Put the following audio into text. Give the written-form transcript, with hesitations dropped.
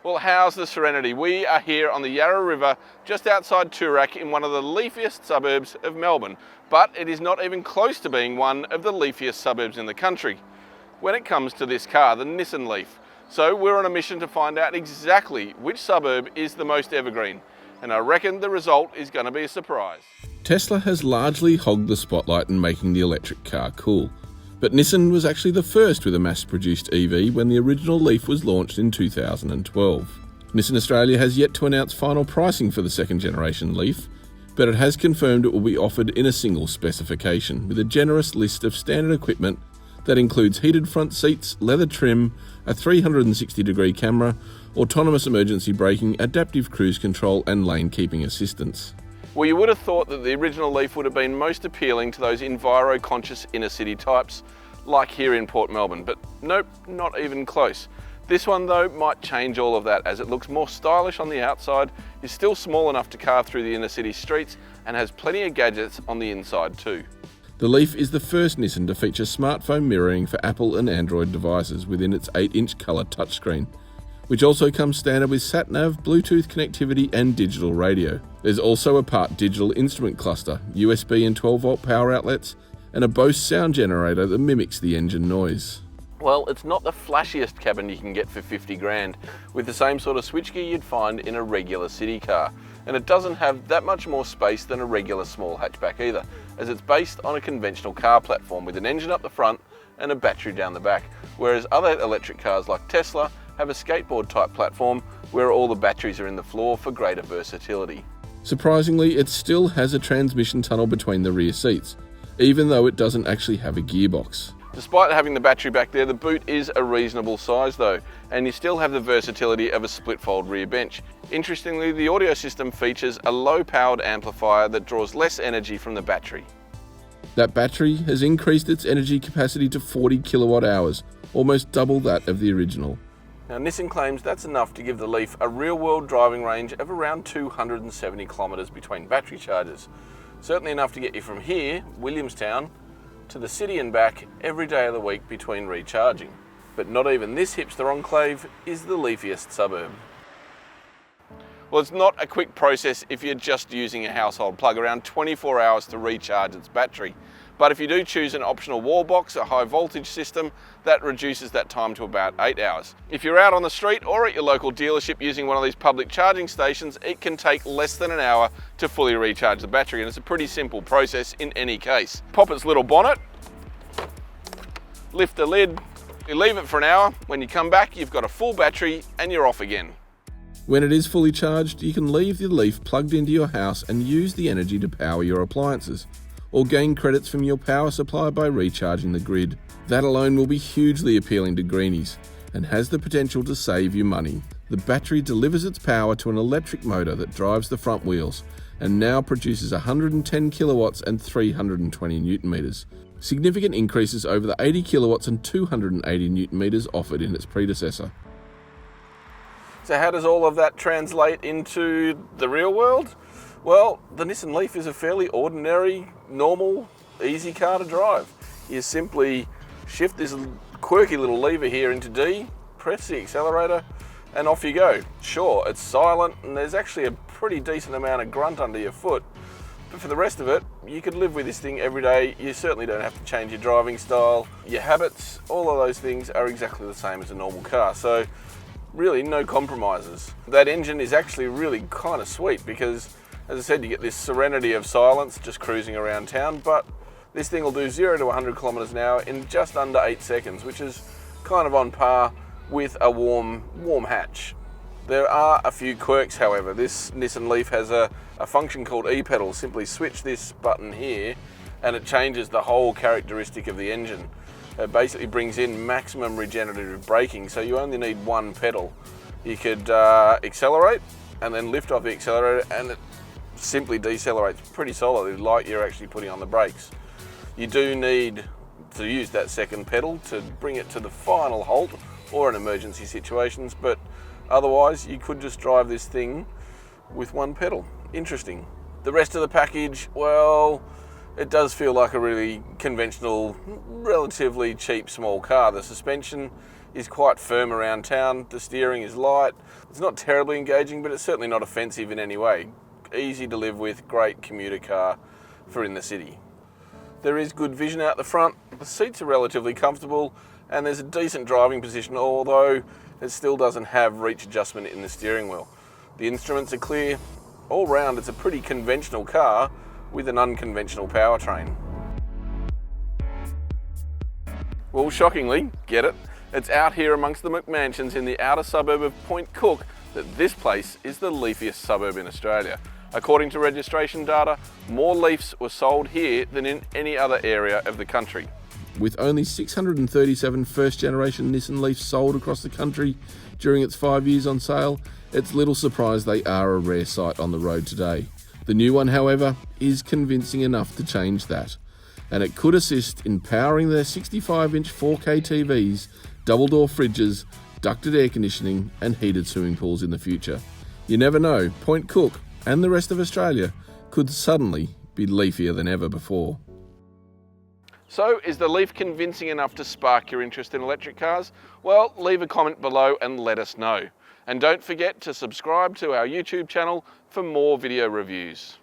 Well, how's the Serenity? We are here on the Yarra River, just outside Toorak, in one of the leafiest suburbs of Melbourne. But it is not even close to being one of the leafiest suburbs in the country when it comes to this car, the Nissan Leaf. So we're on a mission to find out exactly which suburb is the most evergreen. And I reckon the result is going to be a surprise. Tesla has largely hogged the spotlight in making the electric car cool. But Nissan was actually the first with a mass-produced EV when the original Leaf was launched in 2012. Nissan Australia has yet to announce final pricing for the second-generation Leaf, but it has confirmed it will be offered in a single specification, with a generous list of standard equipment that includes heated front seats, leather trim, a 360-degree camera, autonomous emergency braking, adaptive cruise control and lane keeping assistance. Well, you would have thought that the original Leaf would have been most appealing to those enviro-conscious inner city types, like here in Port Melbourne, but nope, not even close. This one though might change all of that, as it looks more stylish on the outside, is still small enough to carve through the inner city streets, and has plenty of gadgets on the inside too. The Leaf is the first Nissan to feature smartphone mirroring for Apple and Android devices within its 8-inch colour touchscreen, which also comes standard with sat-nav, Bluetooth connectivity and digital radio. There's also a part digital instrument cluster, USB and 12-volt power outlets, and a Bose sound generator that mimics the engine noise. Well, it's not the flashiest cabin you can get for 50 grand, with the same sort of switchgear you'd find in a regular city car. And it doesn't have that much more space than a regular small hatchback either, as it's based on a conventional car platform with an engine up the front and a battery down the back, whereas other electric cars like Tesla have a skateboard type platform where all the batteries are in the floor for greater versatility. Surprisingly, it still has a transmission tunnel between the rear seats, even though it doesn't actually have a gearbox. Despite having the battery back there, the boot is a reasonable size though, and you still have the versatility of a split fold rear bench. Interestingly, the audio system features a low powered amplifier that draws less energy from the battery. That battery has increased its energy capacity to 40 kilowatt hours, almost double that of the original. Now, Nissan claims that's enough to give the Leaf a real-world driving range of around 270 kilometres between battery charges. Certainly enough to get you from here, Williamstown, to the city and back every day of the week between recharging. But not even this hipster enclave is the leafiest suburb. Well, it's not a quick process if you're just using a household plug, around 24 hours to recharge its battery. But if you do choose an optional wall box, a high voltage system, that reduces that time to about 8 hours. If you're out on the street or at your local dealership using one of these public charging stations, it can take less than an hour to fully recharge the battery, and it's a pretty simple process in any case. Pop its little bonnet, lift the lid, you leave it for an hour. When you come back, you've got a full battery and you're off again. When it is fully charged, you can leave the Leaf plugged into your house and use the energy to power your appliances, or gain credits from your power supply by recharging the grid. That alone will be hugely appealing to greenies and has the potential to save you money. The battery delivers its power to an electric motor that drives the front wheels and now produces 110 kilowatts and 320 newton meters. Significant increases over the 80 kilowatts and 280 newton meters offered in its predecessor. So how does all of that translate into the real world? Well, the Nissan Leaf is a fairly ordinary, normal, easy car to drive. You simply shift this quirky little lever here into D, press the accelerator, and off you go. Sure, it's silent and there's actually a pretty decent amount of grunt under your foot, but for the rest of it, you could live with this thing every day. You certainly don't have to change your driving style, your habits, all of those things are exactly the same as a normal car. So really no compromises. That engine is actually really kind of sweet because, as I said, you get this serenity of silence just cruising around town, but this thing will do 0 to 100 kilometers an hour in just under 8 seconds, which is kind of on par with a warm hatch. There are a few quirks, however. This Nissan Leaf has a function called e-pedal. Simply switch this button here and it changes the whole characteristic of the engine. It basically brings in maximum regenerative braking, so you only need one pedal. You could accelerate and then lift off the accelerator and it simply decelerates pretty solidly, like you're actually putting on the brakes. You do need to use that second pedal to bring it to the final halt or in emergency situations, but otherwise you could just drive this thing with one pedal. Interesting. The rest of the package, well, it does feel like a really conventional, relatively cheap small car. The suspension is quite firm around town. The steering is light. It's not terribly engaging, but it's certainly not offensive in any way. Easy to live with, great commuter car for in the city. There is good vision out the front, the seats are relatively comfortable, and there's a decent driving position, although it still doesn't have reach adjustment in the steering wheel. The instruments are clear. All round, it's a pretty conventional car with an unconventional powertrain. Well, shockingly, get it? It's out here amongst the McMansions in the outer suburb of Point Cook that this place is the leafiest suburb in Australia. According to registration data, more Leafs were sold here than in any other area of the country. With only 637 first-generation Nissan Leafs sold across the country during its 5 years on sale, it's little surprise they are a rare sight on the road today. The new one, however, is convincing enough to change that, and it could assist in powering their 65-inch 4K TVs, double-door fridges, ducted air conditioning and heated swimming pools in the future. You never know, Point Cook and the rest of Australia could suddenly be leafier than ever before. So, is the Leaf convincing enough to spark your interest in electric cars? Well, leave a comment below and let us know. And don't forget to subscribe to our YouTube channel for more video reviews.